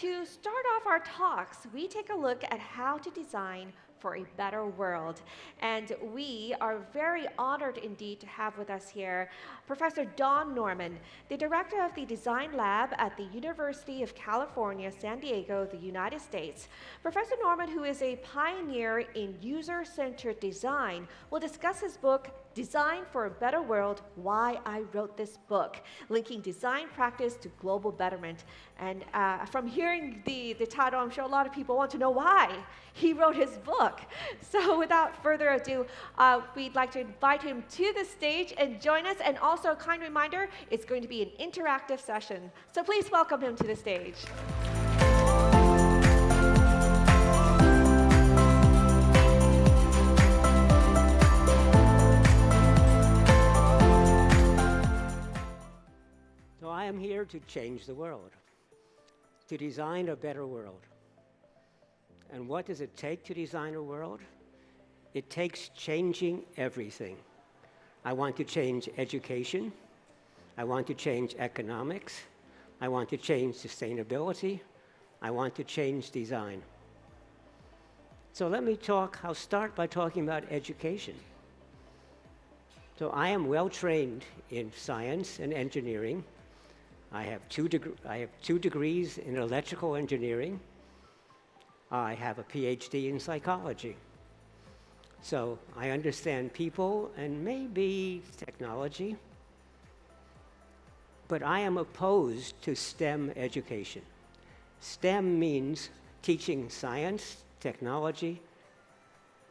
To start off our talks, we take a look at how to design for a better world. And we are very honored indeed to have with us here Professor Don Norman, the director of the Design Lab at the University of California, San Diego, the United States. Professor Norman, who is a pioneer in user-centered design, will discuss his book, Design for a Better World, Why I Wrote This Book, linking design practice to global betterment. And from hearing the title, I'm sure a lot of people want to know why he wrote his book. So without further ado, we'd like to invite him to the stage and join us. And also a kind reminder, it's going to be an interactive session. So please welcome him to the stage. So I am here to change the world, to design a better world. And what does it take to design a world? It takes changing everything. I want to change education. I want to change economics. I want to change sustainability. I want to change design. So I'll start by talking about education. So I am well trained in science and engineering. I have two degrees in electrical engineering. I have a PhD in psychology. So I understand people and maybe technology, but I am opposed to STEM education. STEM means teaching science, technology,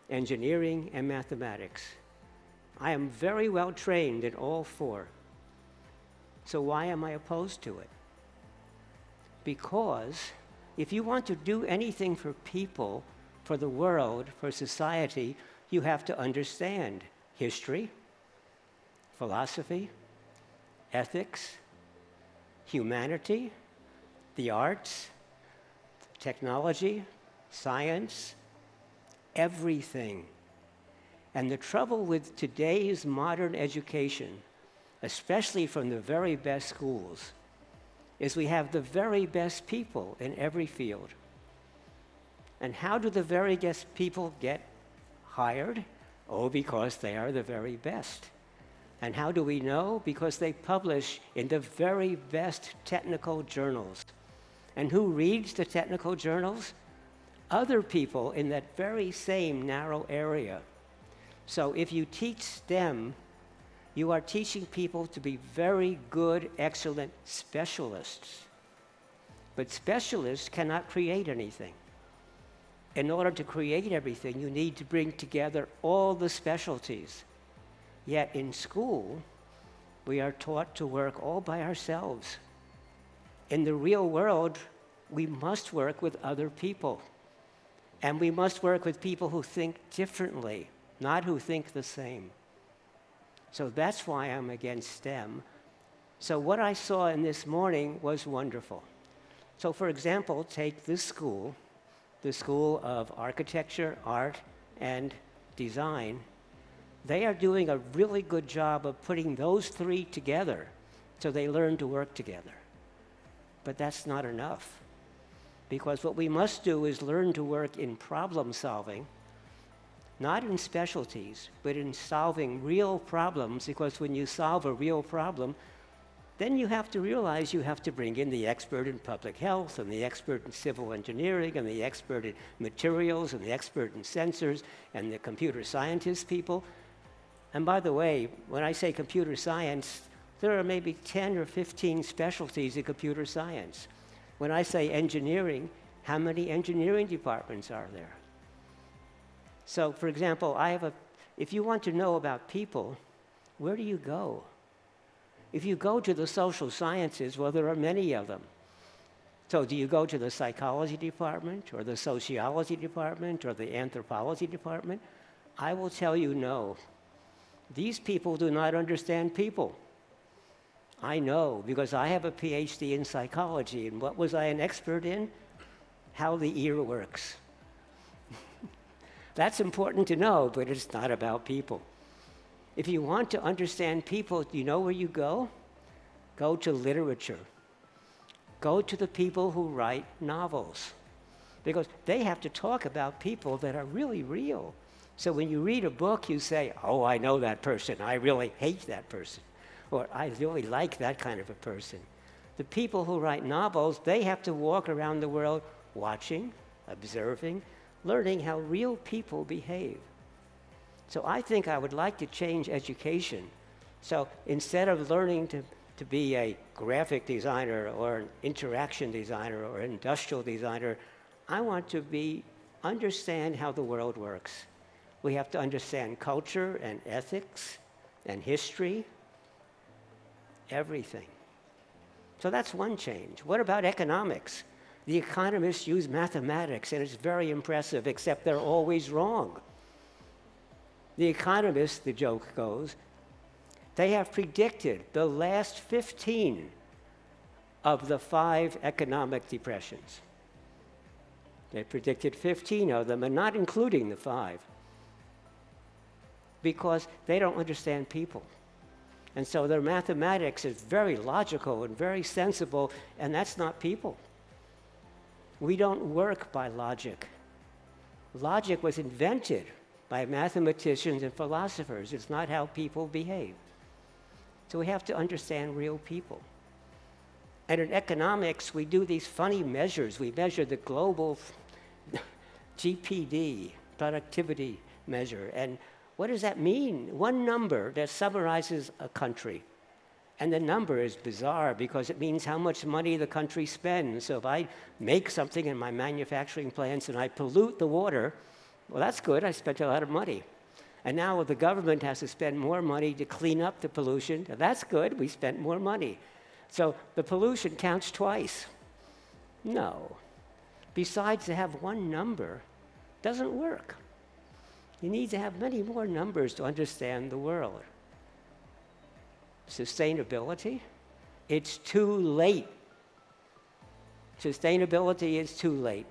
engineering, and mathematics. I am very well trained in all four. So why am I opposed to it? Because if you want to do anything for people, for the world, for society, you have to understand history, philosophy, ethics, humanity, the arts, technology, science, everything. And the trouble with today's modern education, especially from the very best schools, is we have the very best people in every field. And how do the very best people get hired? Oh, because they are the very best. And how do we know? Because they publish in the very best technical journals. And who reads the technical journals? Other people in that very same narrow area. So if you teach STEM, you are teaching people to be very good, excellent specialists. But specialists cannot create anything. In order to create everything, you need to bring together all the specialties. Yet in school, we are taught to work all by ourselves. In the real world, we must work with other people. And we must work with people who think differently, not who think the same. So that's why I'm against STEM. So what I saw in this morning was wonderful. So for example, take this school, the School of Architecture, Art, and Design. They are doing a really good job of putting those three together so they learn to work together. But that's not enough. Because what we must do is learn to work in problem solving, not in specialties, but in solving real problems, because when you solve a real problem, then you have to realize you have to bring in the expert in public health, and the expert in civil engineering, and the expert in materials, and the expert in sensors, and the computer scientist people. And by the way, when I say computer science, there are maybe 10 or 15 specialties in computer science. When I say engineering, how many engineering departments are there? So, for example, if you want to know about people, where do you go? If you go to the social sciences, well, there are many of them. So do you go to the psychology department, or the sociology department, or the anthropology department? I will tell you no. These people do not understand people. I know, because I have a PhD in psychology, and what was I an expert in? How the ear works. That's important to know, but it's not about people. If you want to understand people, do you know where you go? Go to literature. Go to the people who write novels, because they have to talk about people that are really real. So when you read a book, you say, oh, I know that person. I really hate that person. Or I really like that kind of a person. The people who write novels, they have to walk around the world watching, observing, learning how real people behave. So I think I would like to change education. So instead of learning to be a graphic designer or an interaction designer or an industrial designer, I want to understand how the world works. We have to understand culture and ethics and history, everything. So that's one change. What about economics? The economists use mathematics, and it's very impressive, except they're always wrong. The economists, the joke goes, they have predicted the last 15 of the 5 economic depressions. They predicted 15 of them, and not including the 5, because they don't understand people. And so their mathematics is very logical and very sensible, and that's not people. We don't work by logic. Logic was invented by mathematicians and philosophers. It's not how people behave. So we have to understand real people. And in economics, we do these funny measures. We measure the global GPD, productivity measure. And what does that mean? One number that summarizes a country. And the number is bizarre because it means how much money the country spends. So if I make something in my manufacturing plants and I pollute the water, well, that's good. I spent a lot of money. And now the government has to spend more money to clean up the pollution. That's good. We spent more money. So the pollution counts twice. No. Besides, to have one number doesn't work. You need to have many more numbers to understand the world. Sustainability, it's too late. Sustainability is too late.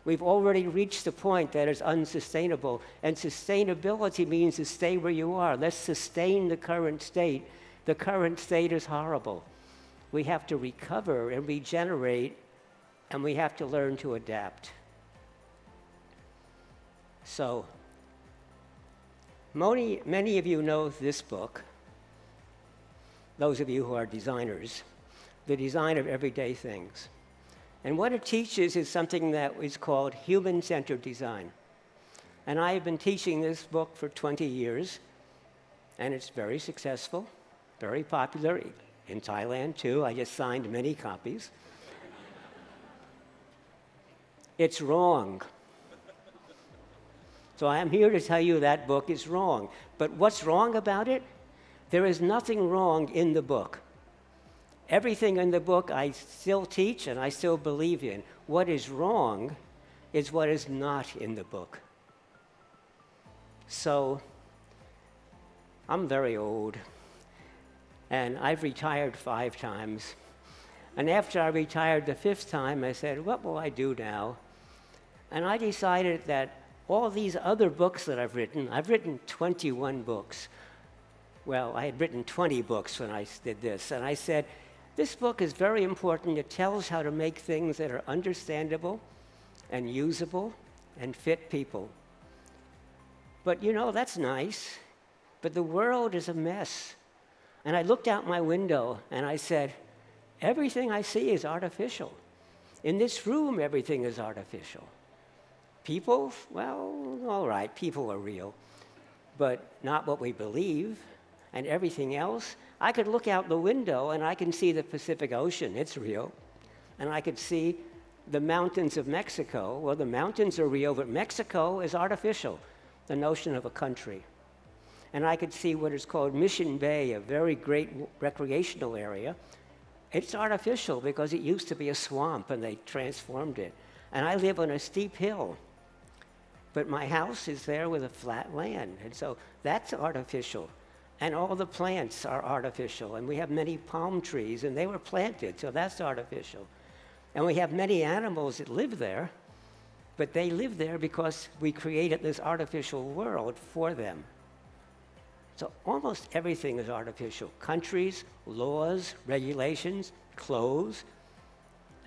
We've already reached the point that it's unsustainable, and sustainability means to stay where you are. Let's sustain the current state. The current state is horrible. We have to recover and regenerate, and we have to learn to adapt. So, many of you know this book, those of you who are designers, The Design of Everyday Things. And what it teaches is something that is called human-centered design. And I have been teaching this book for 20 years, and it's very successful, very popular in Thailand too. I just signed many copies. It's wrong. So I am here to tell you that book is wrong. But what's wrong about it? There is nothing wrong in the book. Everything in the book I still teach and I still believe in. What is wrong is what is not in the book. So, I'm very old, and I've retired 5 times. And after I retired the 5th time, I said, what will I do now? And I decided that all these other books that I've written 21 books. Well, I had written 20 books when I did this, and I said, this book is very important. It tells how to make things that are understandable and usable and fit people. But you know, that's nice, but the world is a mess. And I looked out my window and I said, everything I see is artificial. In this room, everything is artificial. People, well, all right, people are real, but not what we believe. And everything else, I could look out the window and I can see the Pacific Ocean, it's real. And I could see the mountains of Mexico. Well, the mountains are real, but Mexico is artificial, the notion of a country. And I could see what is called Mission Bay, a very great recreational area. It's artificial because it used to be a swamp and they transformed it. And I live on a steep hill, but my house is there with a flat land. And so that's artificial. And all the plants are artificial. And we have many palm trees, and they were planted, so that's artificial. And we have many animals that live there, but they live there because we created this artificial world for them. So almost everything is artificial. Countries, laws, regulations, clothes.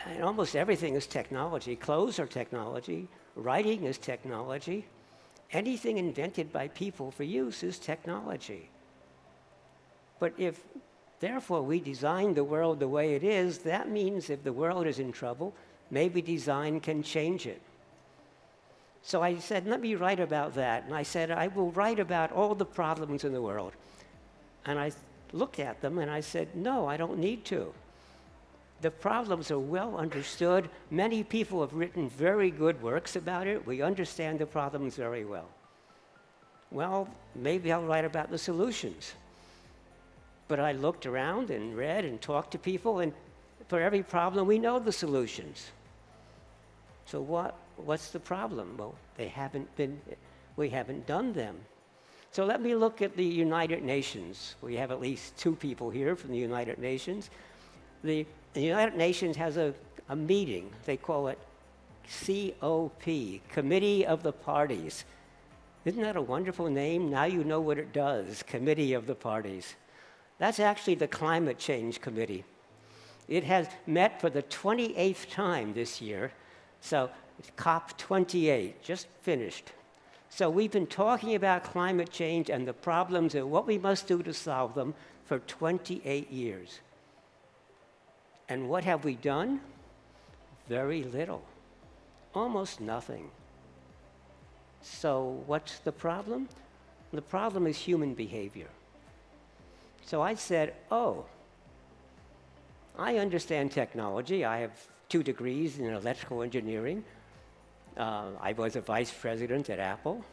And almost everything is technology. Clothes are technology. Writing is technology. Anything invented by people for use is technology. But if, therefore, we design the world the way it is, that means if the world is in trouble, maybe design can change it. So I said, let me write about that. And I said, I will write about all the problems in the world. And I looked at them and I said, no, I don't need to. The problems are well understood. Many people have written very good works about it. We understand the problems very well. Well, maybe I'll write about the solutions. But I looked around and read and talked to people, and for every problem, we know the solutions. So what's the problem? Well, we haven't done them. So let me look at the United Nations. We have at least 2 people here from the United Nations. The United Nations has a meeting. They call it COP, Committee of the Parties. Isn't that a wonderful name? Now you know what it does, Committee of the Parties. That's actually the Climate Change Committee. It has met for the 28th time this year, so it's COP28, just finished. So we've been talking about climate change and the problems and what we must do to solve them for 28 years. And what have we done? Very little, almost nothing. So what's the problem? The problem is human behavior. So I said, oh, I understand technology. I have 2 degrees in electrical engineering. I was a vice president at Apple.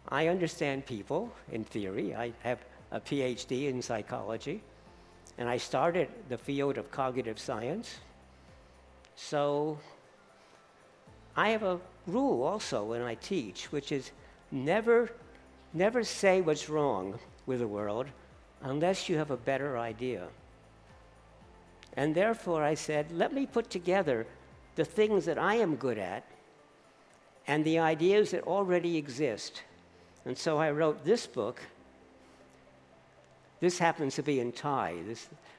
I understand people in theory. I have a PhD in psychology. And I started the field of cognitive science. So I have a rule also when I teach, which is never say what's wrong with the world unless you have a better idea. And therefore I said, let me put together the things that I am good at and the ideas that already exist. And so I wrote this book. This happens to be in Thai.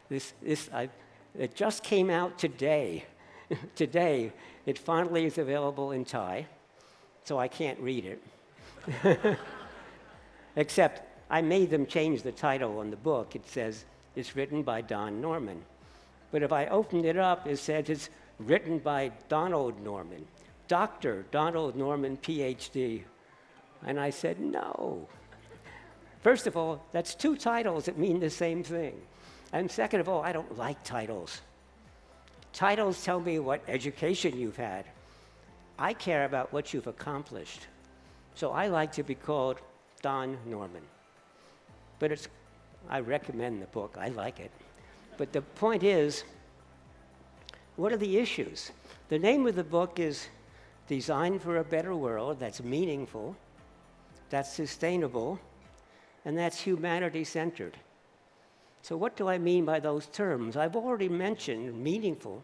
It just came out today. Today, it finally is available in Thai, so I can't read it. Except I made them change the title on the book. It says it's written by Don Norman. But if I opened it up, it says it's written by Donald Norman, Dr. Donald Norman, PhD. And I said, no. First of all, that's 2 titles that mean the same thing. And second of all, I don't like titles. Titles tell me what education you've had. I care about what you've accomplished. So I like to be called Don Norman. But I recommend the book. I like it. But the point is, what are the issues? The name of the book is Design for a Better World that's meaningful, that's sustainable, and that's humanity-centered. So what do I mean by those terms? I've already mentioned meaningful.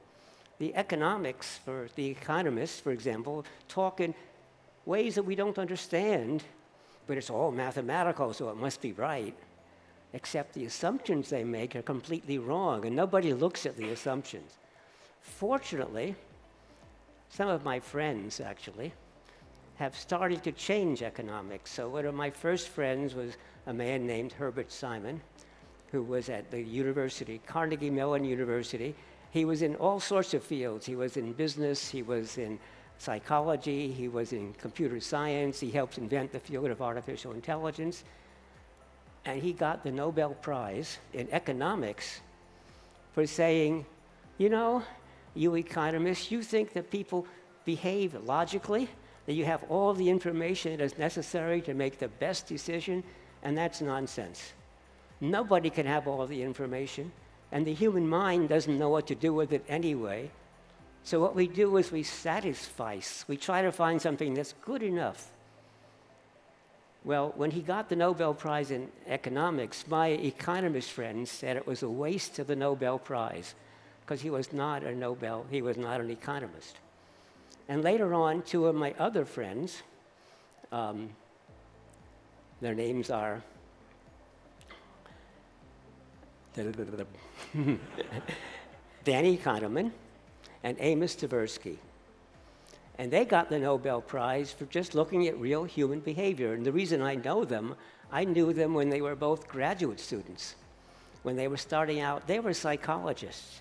The economics, for the economists, for example, talk in ways that we don't understand, but it's all mathematical, so it must be right. Except the assumptions they make are completely wrong, and nobody looks at the assumptions. Fortunately, some of my friends, actually, have started to change economics. So one of my first friends was a man named Herbert Simon, who was at the university, Carnegie Mellon University. He was in all sorts of fields. He was in business, he was in psychology, he was in computer science, he helped invent the field of artificial intelligence. And he got the Nobel Prize in economics for saying, you know, you economists, you think that people behave logically, that you have all the information that is necessary to make the best decision, and that's nonsense. Nobody can have all the information, and the human mind doesn't know what to do with it anyway. So what we do is we satisfice. We try to find something that's good enough. Well, when he got the Nobel Prize in economics, my economist friends said it was a waste of the Nobel Prize because he was not an economist. And later on, 2 of my other friends, their names are Danny Kahneman and Amos Tversky. And they got the Nobel Prize for just looking at real human behavior. And the reason I know them, I knew them when they were both graduate students. When they were starting out, they were psychologists.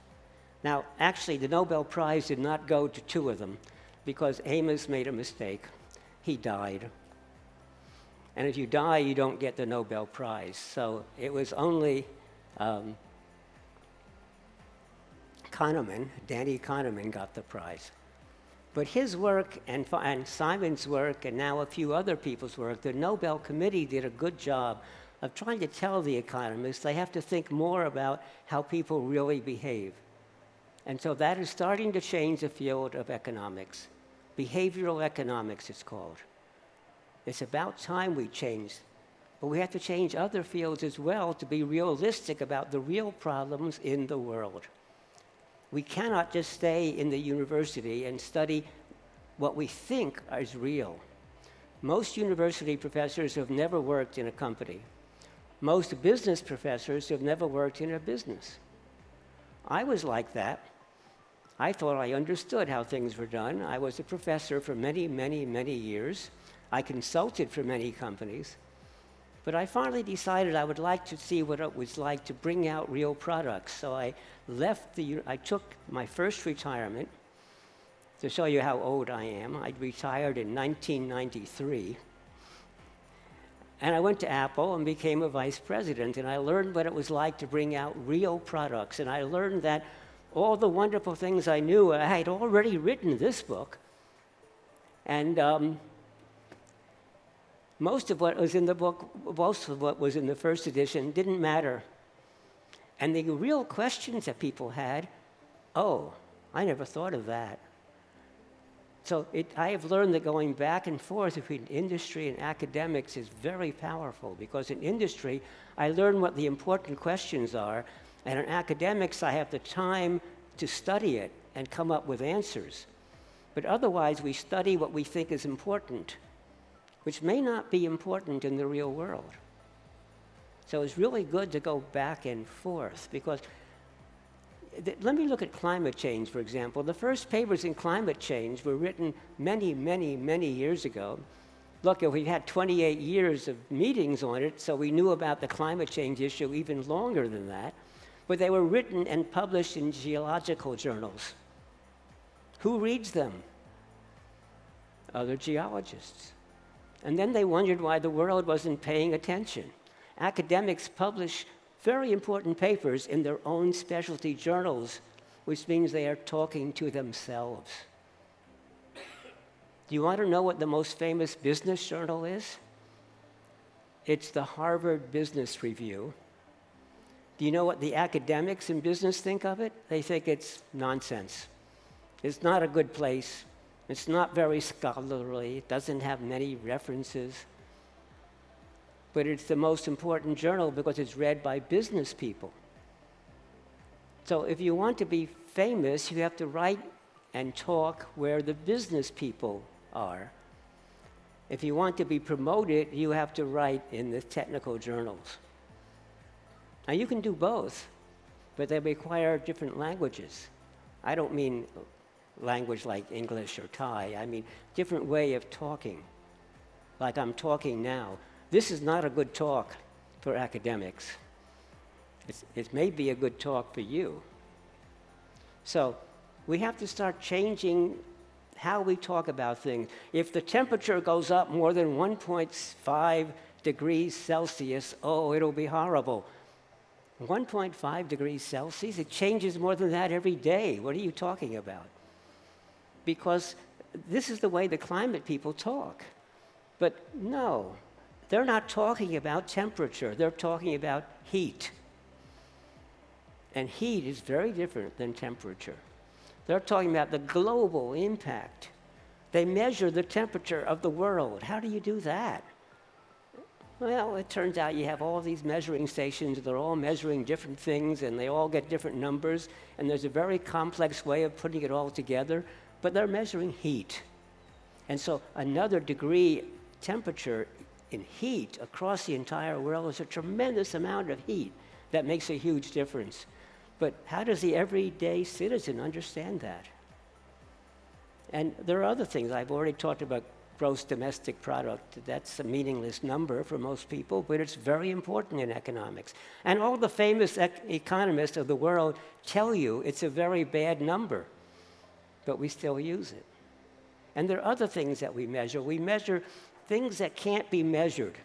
Now, actually, the Nobel Prize did not go to two of them because Amos made a mistake. He died. And if you die, you don't get the Nobel Prize. So it was only Danny Kahneman got the prize. But his work and Simon's work and now a few other people's work, the Nobel Committee did a good job of trying to tell the economists they have to think more about how people really behave. And so that is starting to change the field of economics. Behavioral economics, it's called. It's about time we change. But we have to change other fields as well to be realistic about the real problems in the world. We cannot just stay in the university and study what we think is real. Most university professors have never worked in a company. Most business professors have never worked in a business. I was like that. I thought I understood how things were done. I was a professor for many, many, many years. I consulted for many companies. But I finally decided I would like to see what it was like to bring out real products. So I took my first retirement. To show you how old I am, I retired in 1993. And I went to Apple and became a vice president. And I learned what it was like to bring out real products. And I learned that all the wonderful things I knew, I had already written this book. And most of what was in the book, most of what was in the first edition didn't matter. And the real questions that people had, oh, I never thought of that. So I have learned that going back and forth between industry and academics is very powerful, because in industry, I learn what the important questions are, and in academics, I have the time to study it and come up with answers. But otherwise, we study what we think is important, which may not be important in the real world. So it's really good to go back and forth, because let me look at climate change, for example. The first papers in climate change were written many, many, many years ago. Look, we had 28 years of meetings on it, so we knew about the climate change issue even longer than that. But they were written and published in geological journals. Who reads them? Other geologists. And then they wondered why the world wasn't paying attention. Academics publish very important papers in their own specialty journals, which means they are talking to themselves. Do you want to know what the most famous business journal is? It's the Harvard Business Review. Do you know what the academics in business think of it? They think it's nonsense. It's not a good place. It's not very scholarly. It doesn't have many references. But it's the most important journal because it's read by business people. So if you want to be famous, you have to write and talk where the business people are. If you want to be promoted, you have to write in the technical journals. Now, you can do both, but they require different languages. I don't mean language like English or Thai. I mean different way of talking, like I'm talking now. This is not a good talk for academics. It may be a good talk for you. So we have to start changing how we talk about things. If the temperature goes up more than 1.5 degrees Celsius, oh, it'll be horrible. 1.5 degrees Celsius? It changes more than that every day. What are you talking about? Because this is the way the climate people talk. But no, they're not talking about temperature. They're talking about heat. And heat is very different than temperature. They're talking about the global impact. They measure the temperature of the world. How do you do that? Well, it turns out you have all these measuring stations. They're all measuring different things, and they all get different numbers. And there's a very complex way of putting it all together. But they're measuring heat. And so another degree temperature in heat across the entire world is a tremendous amount of heat that makes a huge difference. But how does the everyday citizen understand that? And there are other things. I've already talked about gross domestic product. That's a meaningless number for most people, but it's very important in economics. And all the famous economists of the world tell you it's a very bad number, but we still use it. And there are other things that we measure. We measure things that can't be measured.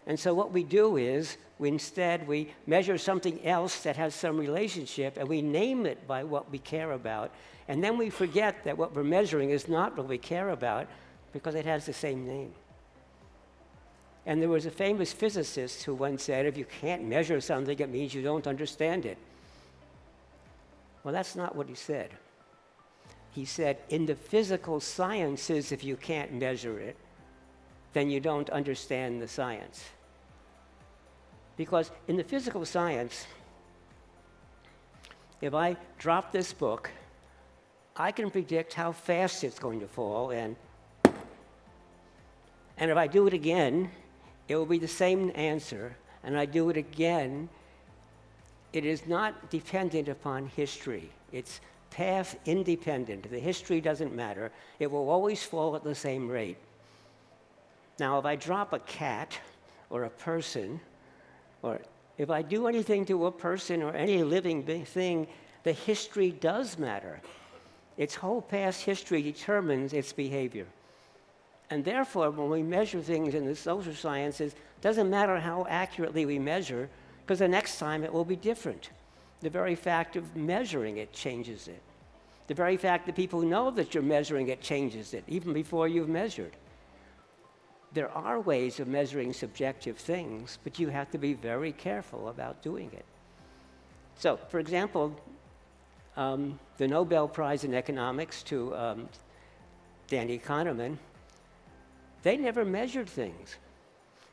And so what we do is, we measure something else that has some relationship, and we name it by what we care about. And then we forget that what we're measuring is not what we care about, because it has the same name. And there was a famous physicist who once said, if you can't measure something, it means you don't understand it. Well, that's not what he said. He said, in the physical sciences, if you can't measure it, then you don't understand the science. Because in the physical science, if I drop this book, I can predict how fast it's going to fall, and if I do it again, it will be the same answer, and I do it again. It is not dependent upon history. It's path independent. The history doesn't matter. It will always fall at the same rate. Now, if I drop a cat or a person, or if I do anything to a person or any living thing, the history does matter. Its whole past history determines its behavior. And therefore, when we measure things in the social sciences, it doesn't matter how accurately we measure, because the next time it will be different. The very fact of measuring it changes it. The very fact that people know that you're measuring it changes it, even before you've measured. There are ways of measuring subjective things, but you have to be very careful about doing it. So, for example, the Nobel Prize in Economics to Danny Kahneman, they never measured things.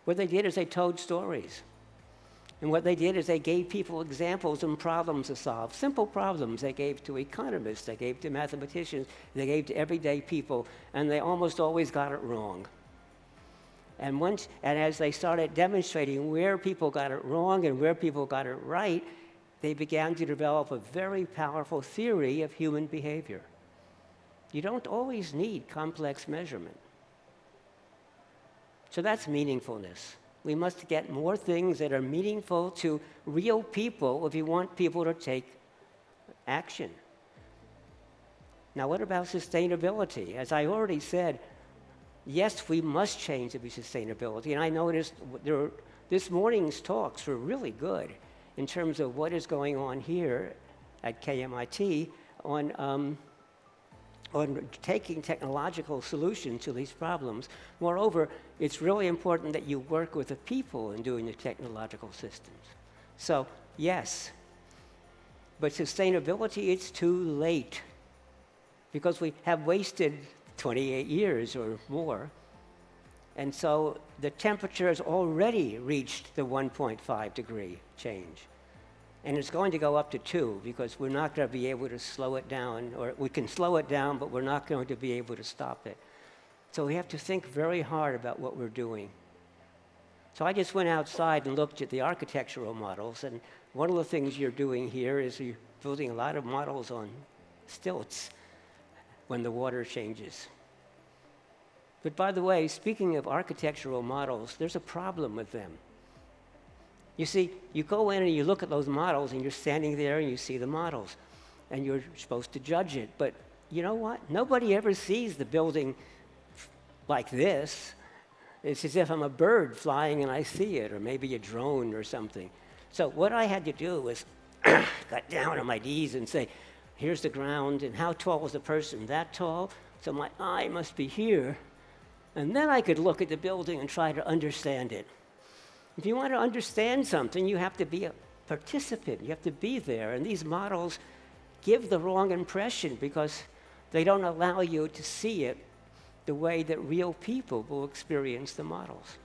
What they did is they told stories. And what they did is they gave people examples and problems to solve, simple problems they gave to economists, they gave to mathematicians, they gave to everyday people, and they almost always got it wrong. And as they started demonstrating where people got it wrong and where people got it right, they began to develop a very powerful theory of human behavior. You don't always need complex measurement. So that's meaningfulness. We must get more things that are meaningful to real people if you want people to take action. Now, what about sustainability? As I already said, yes, we must change to be sustainability. And I noticed this morning's talks were really good in terms of what is going on here at KMIT on taking technological solutions to these problems. Moreover, it's really important that you work with the people in doing the technological systems. So, yes, but sustainability, it's too late because we have wasted 28 years or more. And so the temperature has already reached the 1.5 degree change. And it's going to go up to 2 because we're not going to be able to slow it down, or we can slow it down, but we're not going to be able to stop it. So we have to think very hard about what we're doing. So I just went outside and looked at the architectural models, and one of the things you're doing here is you're building a lot of models on stilts when the water changes. But by the way, speaking of architectural models, there's a problem with them. You see, you go in and you look at those models, and you're standing there and you see the models, and you're supposed to judge it. But you know what? Nobody ever sees the building like this. It's as if I'm a bird flying and I see it, or maybe a drone or something. So what I had to do was got down on my knees and say, here's the ground, and how tall is the person? That tall? So my eye must be here. And then I could look at the building and try to understand it. If you want to understand something, you have to be a participant. You have to be there. And these models give the wrong impression because they don't allow you to see it the way that real people will experience the models.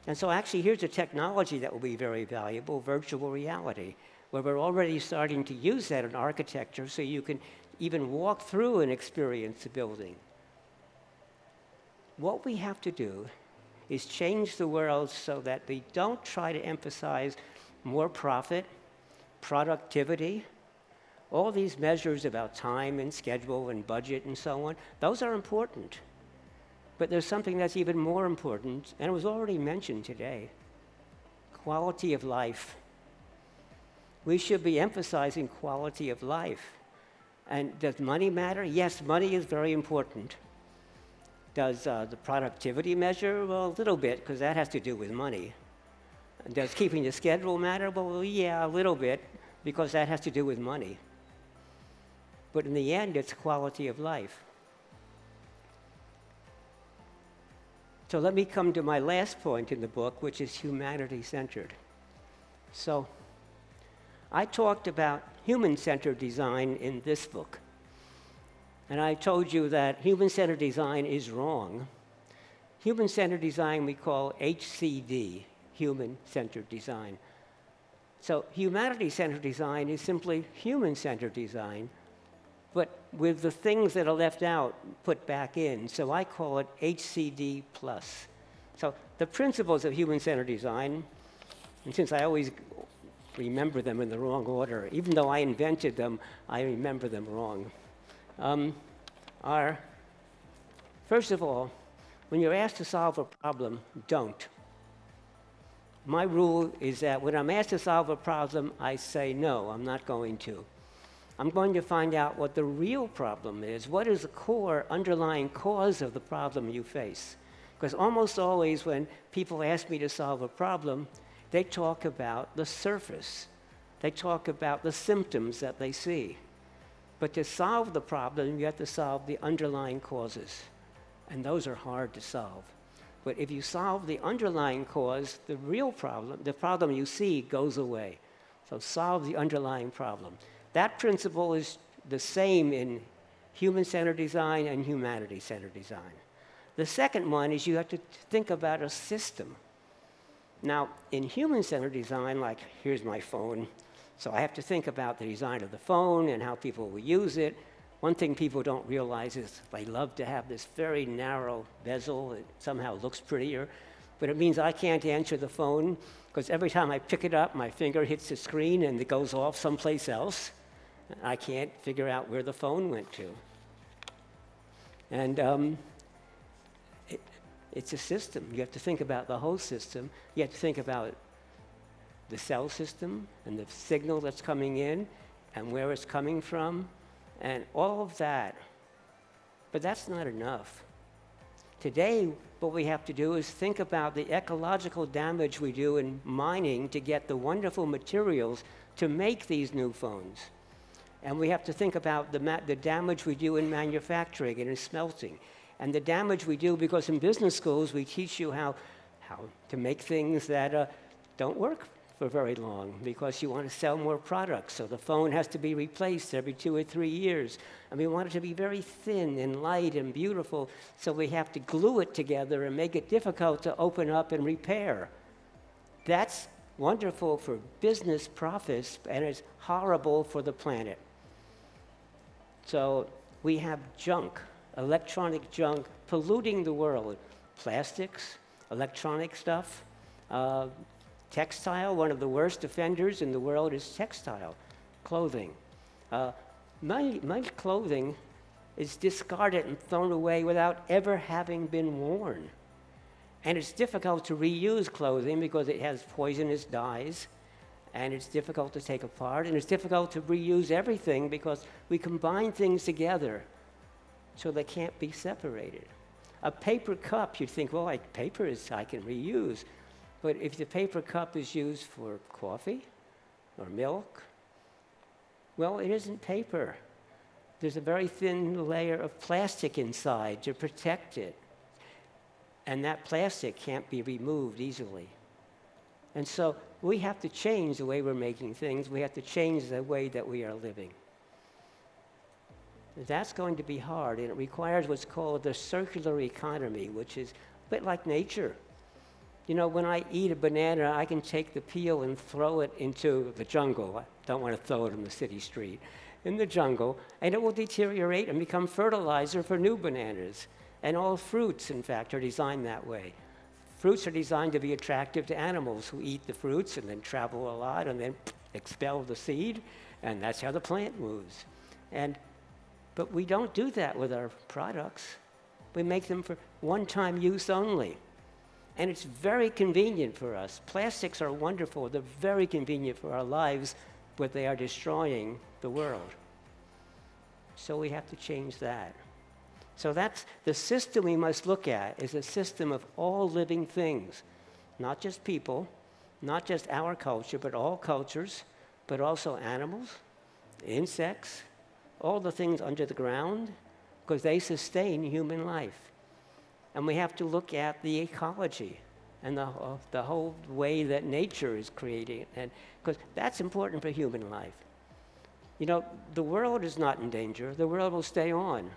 And so actually, here's a technology that will be very valuable, virtual reality, where we're already starting to use that in architecture so you can even walk through and experience the building. What we have to do is change the world so that we don't try to emphasize more profit, productivity, All these measures about time and schedule and budget and so on, those are important. But there's something that's even more important, and it was already mentioned today: quality of life. We should be emphasizing quality of life. And does money matter? Yes, money is very important. Does the productivity measure? Well, a little bit, because that has to do with money. And does keeping the schedule matter? Well, yeah, a little bit, because that has to do with money. But in the end, it's quality of life. So let me come to my last point in the book, which is humanity-centered. So I talked about human-centered design in this book. And I told you that human-centered design is wrong. Human-centered design we call HCD, human-centered design. So humanity-centered design is simply human-centered design, but with the things that are left out put back in. So I call it HCD+. So the principles of human-centered design, and since I always remember them in the wrong order, even though I invented them, I remember them wrong, are, first of all, when you're asked to solve a problem, don't. My rule is that when I'm asked to solve a problem, I say, no, I'm not going to. I'm going to find out what the real problem is. What is the core underlying cause of the problem you face? Because almost always when people ask me to solve a problem, they talk about the surface. They talk about the symptoms that they see. But to solve the problem, you have to solve the underlying causes. And those are hard to solve. But if you solve the underlying cause, the real problem, the problem you see, goes away. So solve the underlying problem. That principle is the same in human-centered design and humanity-centered design. The second one is you have to think about a system. Now, in human-centered design, like here's my phone, so I have to think about the design of the phone and how people will use it. One thing people don't realize is they love to have this very narrow bezel. It somehow looks prettier, but it means I can't answer the phone because every time I pick it up, my finger hits the screen and it goes off someplace else. I can't figure out where the phone went to. And it's a system. You have to think about the whole system. You have to think about the cell system and the signal that's coming in and where it's coming from and all of that. But that's not enough. Today, what we have to do is think about the ecological damage we do in mining to get the wonderful materials to make these new phones. And we have to think about the damage we do in manufacturing and in smelting. And the damage we do because in business schools we teach you how to make things that don't work for very long because you want to sell more products. So the phone has to be replaced every 2 or 3 years. And we want it to be very thin and light and beautiful. So we have to glue it together and make it difficult to open up and repair. That's wonderful for business profits and it's horrible for the planet. So we have junk, electronic junk, polluting the world. Plastics, electronic stuff, textile. One of the worst offenders in the world is textile, clothing. My clothing is discarded and thrown away without ever having been worn. And it's difficult to reuse clothing because it has poisonous dyes. And it's difficult to take apart, and it's difficult to reuse everything because we combine things together so they can't be separated. A paper cup, you'd think, well, paper is I can reuse. But if the paper cup is used for coffee or milk, well, it isn't paper. There's a very thin layer of plastic inside to protect it. And that plastic can't be removed easily. And so we have to change the way we're making things. We have to change the way that we are living. That's going to be hard, and it requires what's called the circular economy, which is a bit like nature. You know, when I eat a banana, I can take the peel and throw it into the jungle. I don't want to throw it on the city street. In the jungle, and it will deteriorate and become fertilizer for new bananas. And all fruits, in fact, are designed that way. Fruits are designed to be attractive to animals who eat the fruits and then travel a lot and then expel the seed, And that's how the plant moves. But we don't do that with our products. We make them for one-time use only. And it's very convenient for us. Plastics are wonderful. They're very convenient for our lives, but they are destroying the world. So we have to change that. So that's the system we must look at, is a system of all living things, not just people, not just our culture, but all cultures, but also animals, insects, all the things under the ground, because they sustain human life. And we have to look at the ecology and the whole way that nature is creating, and because that's important for human life. You know, the world is not in danger. The world will stay on.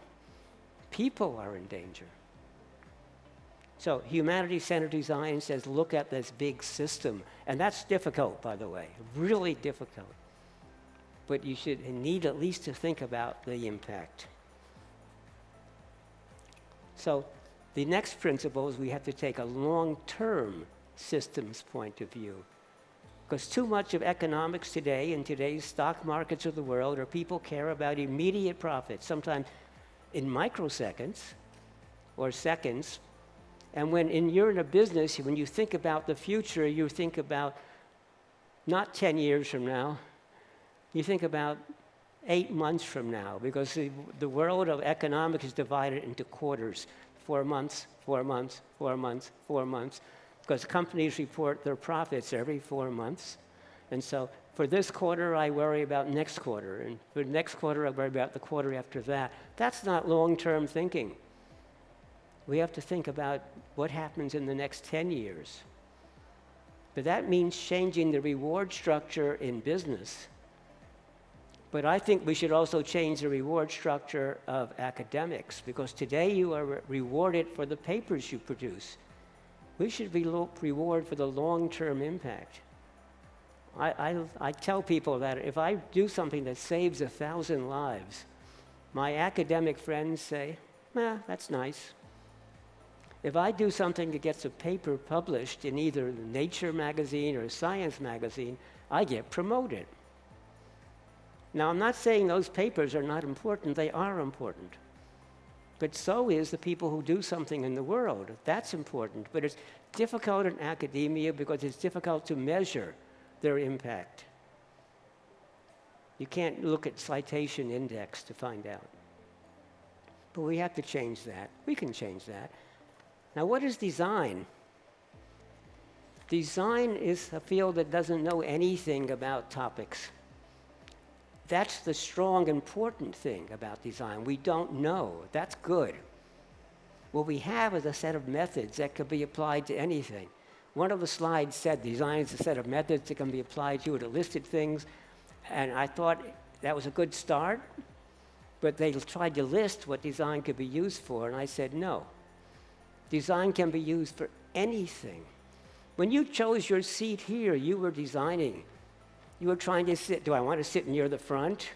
People are in danger. So humanity-centered design says look at this big system. And that's difficult, by the way, really difficult. But you should need at least to think about the impact. So the next principle is we have to take a long-term systems point of view. Because too much of economics today, in today's stock markets of the world, are people care about immediate profits, sometimes in microseconds or seconds. And you're in a business, when you think about the future, you think about not 10 years from now, you think about 8 months from now, because the world of economics is divided into quarters, 4 months, 4 months, 4 months, 4 months, because companies report their profits every 4 months. And so for this quarter, I worry about next quarter, and for next quarter, I worry about the quarter after that. That's not long-term thinking. We have to think about what happens in the next 10 years. But that means changing the reward structure in business. But I think we should also change the reward structure of academics, because today you are rewarded for the papers you produce. We should be rewarded for the long-term impact. I tell people that if I do something that saves 1,000 lives, my academic friends say, that's nice. If I do something that gets a paper published in either Nature magazine or Science magazine, I get promoted. Now, I'm not saying those papers are not important. They are important. But so is the people who do something in the world. That's important. But it's difficult in academia because it's difficult to measure their impact. You can't look at citation index to find out. But we have to change that. We can change that. Now, what is design? Design is a field that doesn't know anything about topics. That's the strong, important thing about design. We don't know. That's good. What we have is a set of methods that can be applied to anything. One of the slides said design is a set of methods that can be applied to it. It listed things, and I thought that was a good start, but they tried to list what design could be used for, and I said no. Design can be used for anything. When you chose your seat here, you were designing. You were trying to sit, do I want to sit near the front?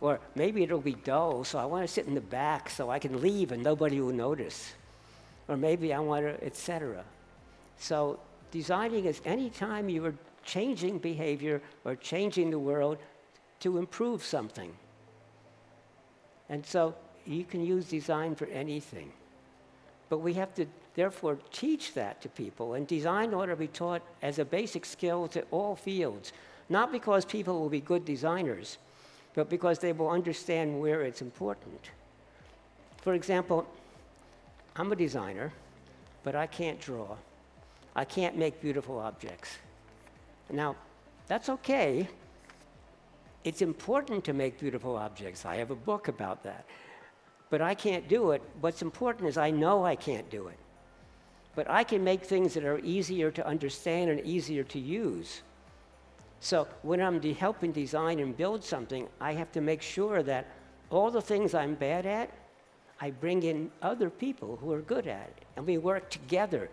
Or maybe it'll be dull, so I want to sit in the back so I can leave and nobody will notice. Or maybe I want to, etc. So designing is any time you are changing behavior or changing the world to improve something. And so you can use design for anything. But we have to, therefore, teach that to people. And design ought to be taught as a basic skill to all fields. Not because people will be good designers, but because they will understand where it's important. For example, I'm a designer, but I can't draw. I can't make beautiful objects. Now, that's okay. It's important to make beautiful objects. I have a book about that. But I can't do it. What's important is I know I can't do it. But I can make things that are easier to understand and easier to use. So when I'm helping design and build something, I have to make sure that all the things I'm bad at, I bring in other people who are good at it, and we work together.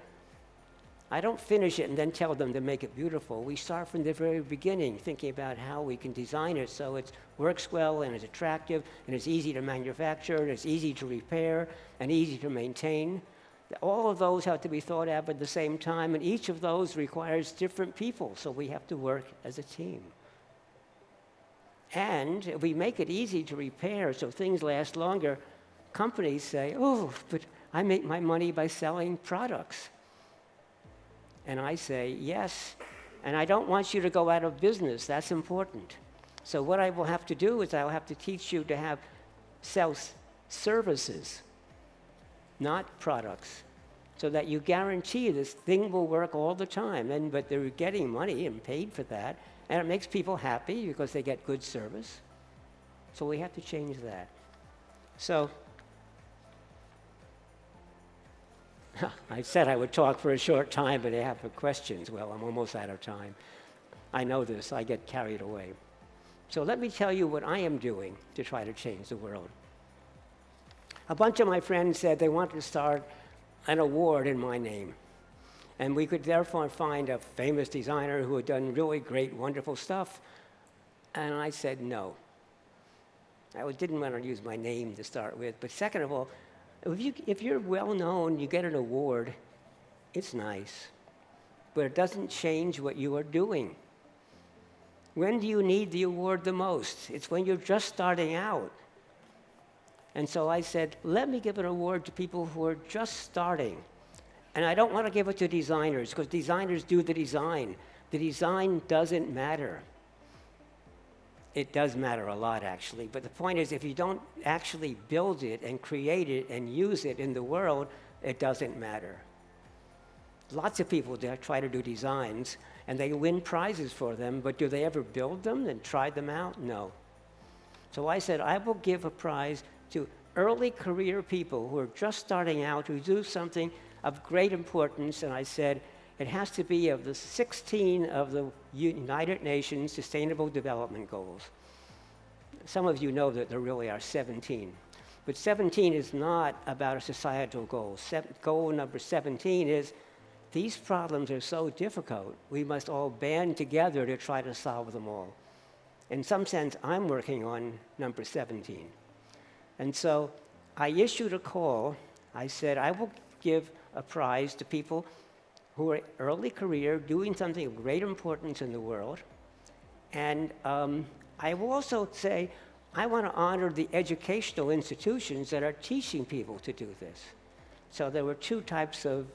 I don't finish it and then tell them to make it beautiful. We start from the very beginning, thinking about how we can design it so it works well and it's attractive and it's easy to manufacture and it's easy to repair and easy to maintain. All of those have to be thought of at the same time, and each of those requires different people, so we have to work as a team. And if we make it easy to repair so things last longer, companies say, oh, but I make my money by selling products. And I say, yes, and I don't want you to go out of business. That's important. So what I will have to do is I'll have to teach you to sell services, not products, so that you guarantee this thing will work all the time. But they're getting money and paid for that, and it makes people happy because they get good service. So we have to change that. So I said I would talk for a short time, but I have questions. Well, I'm almost out of time. I know this. I get carried away. So let me tell you what I am doing to try to change the world. A bunch of my friends said they wanted to start an award in my name. And we could therefore find a famous designer who had done really great, wonderful stuff. And I said no. I didn't want to use my name to start with. But second of all, if you're well known, you get an award, it's nice. But it doesn't change what you are doing. When do you need the award the most? It's when you're just starting out. And so I said, let me give an award to people who are just starting. And I don't want to give it to designers, because designers do the design. The design doesn't matter. It does matter a lot, actually. But the point is, if you don't actually build it and create it and use it in the world, it doesn't matter. Lots of people try to do designs, and they win prizes for them, but do they ever build them and try them out? No. So I said, I will give a prize to early career people who are just starting out, who do something of great importance, and I said, it has to be of the 16 of the United Nations Sustainable Development Goals. Some of you know that there really are 17. But 17 is not about a societal goal. Goal number 17 is, these problems are so difficult, we must all band together to try to solve them all. In some sense, I'm working on number 17. And so I issued a call. I said, I will give a prize to people who are early career, doing something of great importance in the world. And I will also say, I want to honor the educational institutions that are teaching people to do this. So there were two types of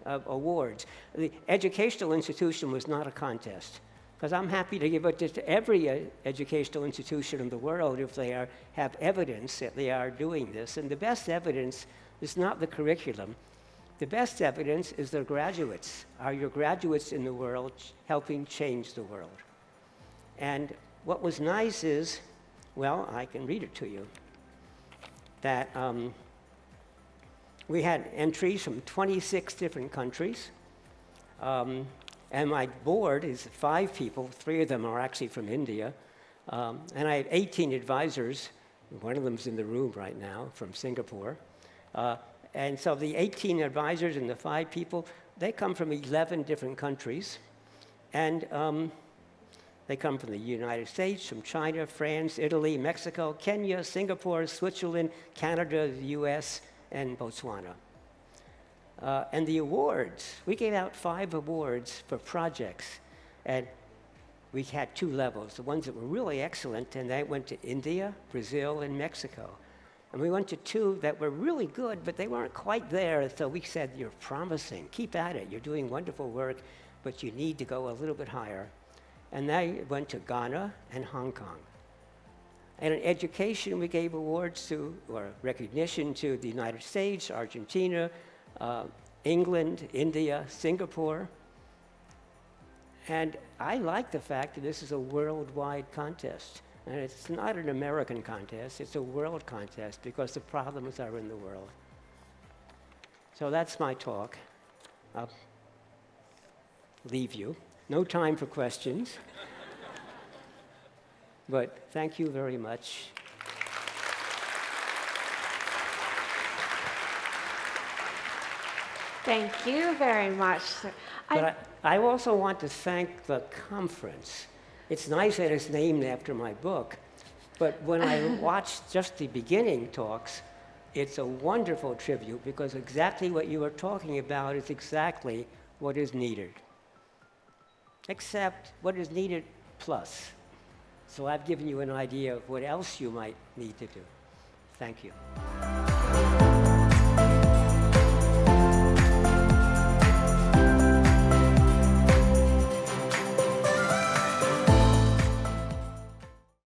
awards. The educational institution was not a contest, because I'm happy to give it to every educational institution in the world if they have evidence that they are doing this. And the best evidence is not the curriculum. The best evidence is their graduates. Are your graduates in the world helping change the world? And what was nice is, well, I can read it to you, that we had entries from 26 different countries. And my board is 5 people. 3 of them are actually from India. And I have 18 advisors. One of them's in the room right now from Singapore. And so the 18 advisors and the 5 people, they come from 11 different countries. And they come from the United States, from China, France, Italy, Mexico, Kenya, Singapore, Switzerland, Canada, the US, and Botswana. And the awards, we gave out 5 awards for projects. And we had 2 levels. The ones that were really excellent, and they went to India, Brazil, and Mexico. And we went to 2 that were really good, but they weren't quite there. So we said, you're promising. Keep at it. You're doing wonderful work, but you need to go a little bit higher. And they went to Ghana and Hong Kong. And in education, we gave awards to, or recognition to, the United States, Argentina, England, India, Singapore. And I like the fact that this is a worldwide contest. And it's not an American contest, it's a world contest, because the problems are in the world. So that's my talk. I'll leave you. No time for questions. But thank you very much. Thank you very much, sir. But I also want to thank the conference. It's nice that it's named after my book, but when I watched just the beginning talks, it's a wonderful tribute, because exactly what you were talking about is exactly what is needed. Except what is needed plus. So I've given you an idea of what else you might need to do. Thank you.